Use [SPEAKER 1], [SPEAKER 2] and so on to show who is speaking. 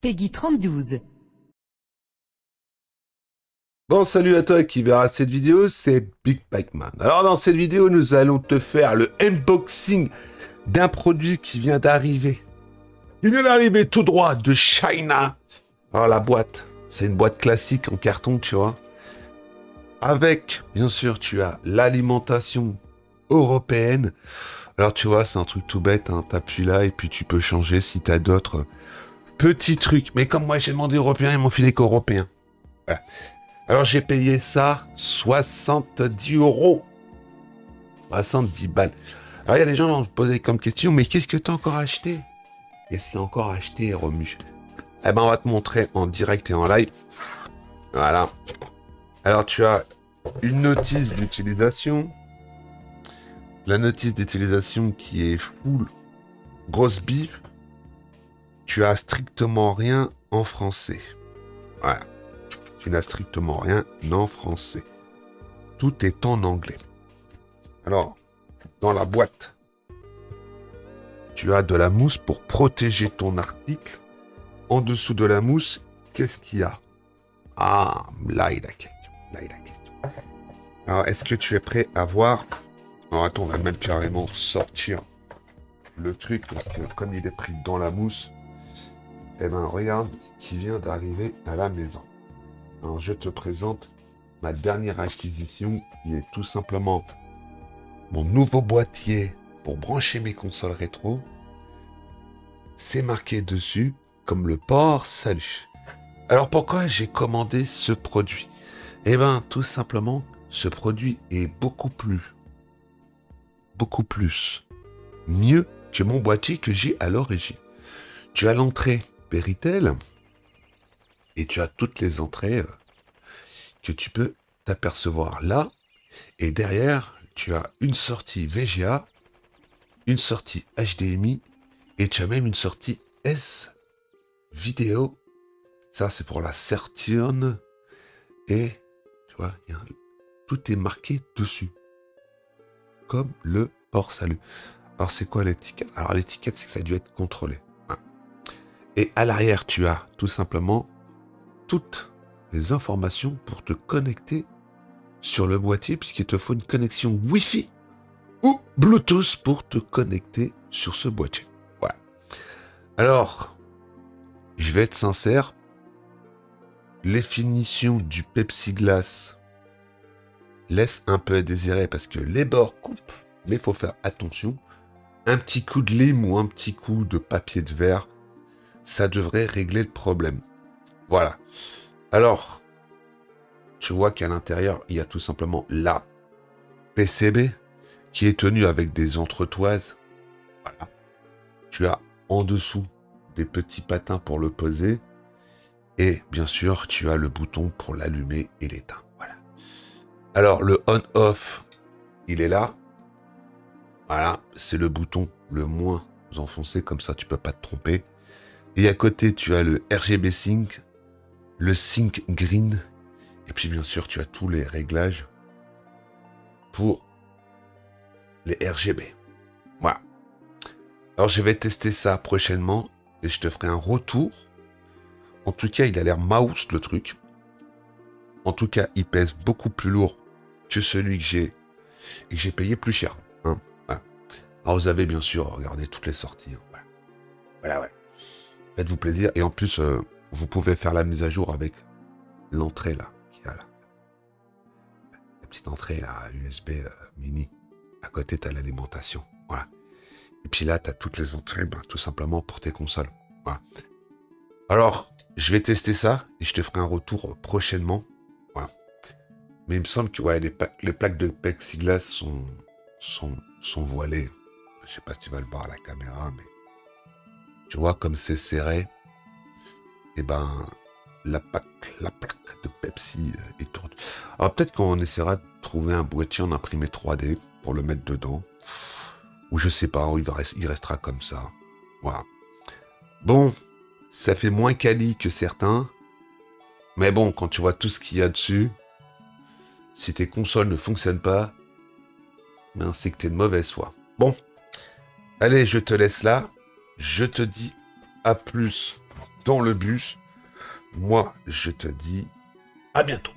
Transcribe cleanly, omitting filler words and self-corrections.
[SPEAKER 1] Peggy 3012.
[SPEAKER 2] Bon, salut à toi qui verra cette vidéo, c'est Big Pac-Man. Alors dans cette vidéo, nous allons te faire le unboxing d'un produit qui vient d'arriver. Il vient d'arriver tout droit de China. Alors la boîte, c'est une boîte classique en carton, tu vois. Avec, bien sûr, tu as l'alimentation européenne. Alors tu vois, c'est un truc tout bête, hein. T'appuies là et puis tu peux changer si t'as d'autres petits trucs. Mais comme moi j'ai demandé européen, ils m'ont filé qu'européen. Voilà. Alors j'ai payé ça 70 €. 70 balles. Alors il y a des gens qui vont me poser comme question, mais qu'est-ce que tu as encore acheté? Qu'est-ce qu'il y a encore acheté, Romu? Eh ben on va te montrer en direct et en live. Voilà. Alors tu as une notice d'utilisation. La notice d'utilisation qui est full grosse bif. Tu as strictement rien en français. Voilà. Tu n'as strictement rien en français. Tout est en anglais. Alors, dans la boîte, tu as de la mousse pour protéger ton article. En dessous de la mousse, qu'est-ce qu'il y a? Ah, là il a question. Là il a question. Alors, est-ce que tu es prêt à voir? Alors, attends, on va même carrément sortir le truc, parce que comme il est pris dans la mousse, eh ben, regarde ce qui vient d'arriver à la maison. Alors, je te présente ma dernière acquisition, qui est tout simplement mon nouveau boîtier pour brancher mes consoles rétro. C'est marqué dessus comme le port salut. Alors, pourquoi j'ai commandé ce produit? Eh ben, tout simplement, ce produit est beaucoup plus mieux que mon boîtier que j'ai à l'origine. Tu as l'entrée Péritel et tu as toutes les entrées que tu peux t'apercevoir là. Et derrière, tu as une sortie VGA, une sortie HDMI et tu as même une sortie S vidéo. Ça, c'est pour la Saturn. Et tu vois, tout est marqué dessus. Comme le port salut. Alors, c'est quoi l'étiquette? Alors, l'étiquette, c'est que ça a dû être contrôlé. Voilà. Et à l'arrière, tu as tout simplement toutes les informations pour te connecter sur le boîtier, puisqu'il te faut une connexion Wi-Fi ou Bluetooth pour te connecter sur ce boîtier. Voilà. Alors, je vais être sincère, les finitions du Pepsi Glass laissent un peu à désirer parce que les bords coupent, mais il faut faire attention. Un petit coup de lime ou un petit coup de papier de verre, ça devrait régler le problème. Voilà. Alors, tu vois qu'à l'intérieur, il y a tout simplement la PCB qui est tenue avec des entretoises. Voilà. Tu as en dessous des petits patins pour le poser. Et bien sûr, tu as le bouton pour l'allumer et l'éteindre. Voilà. Alors, le on-off, il est là. Voilà, c'est le bouton le moins enfoncé, comme ça tu peux pas te tromper. Et à côté, tu as le RGB Sync, le Sync Green, et puis bien sûr, tu as tous les réglages pour les RGB. Voilà. Alors, je vais tester ça prochainement, et je te ferai un retour. En tout cas, il a l'air mouse, le truc. En tout cas, il pèse beaucoup plus lourd que celui que j'ai payé plus cher. Hein. Voilà. Alors, vous avez bien sûr regardé toutes les sorties. Hein. Voilà. Voilà, ouais. Faites-vous plaisir. Et en plus, vous pouvez faire la mise à jour avec l'entrée là, qui a là. La petite entrée là, USB mini. À côté, tu as l'alimentation. Voilà. Et puis là, tu as toutes les entrées, tout simplement pour tes consoles. Voilà. Alors, je vais tester ça et je te ferai un retour prochainement. Voilà. Mais il me semble que ouais, les plaques de plexiglas sont voilées. Je sais pas si tu vas le voir à la caméra, mais tu vois comme c'est serré. Et ben la plaque de Pepsi est tournée. Alors peut-être qu'on essaiera de trouver un boîtier en imprimé 3D pour le mettre dedans. Ou je sais pas, il restera comme ça. Voilà. Bon, ça fait moins quali que certains. Mais bon, quand tu vois tout ce qu'il y a dessus, si tes consoles ne fonctionnent pas, ben c'est que t'es de mauvaise foi. Bon, allez, je te laisse là. Je te dis à plus dans le bus. Moi, je te dis à bientôt.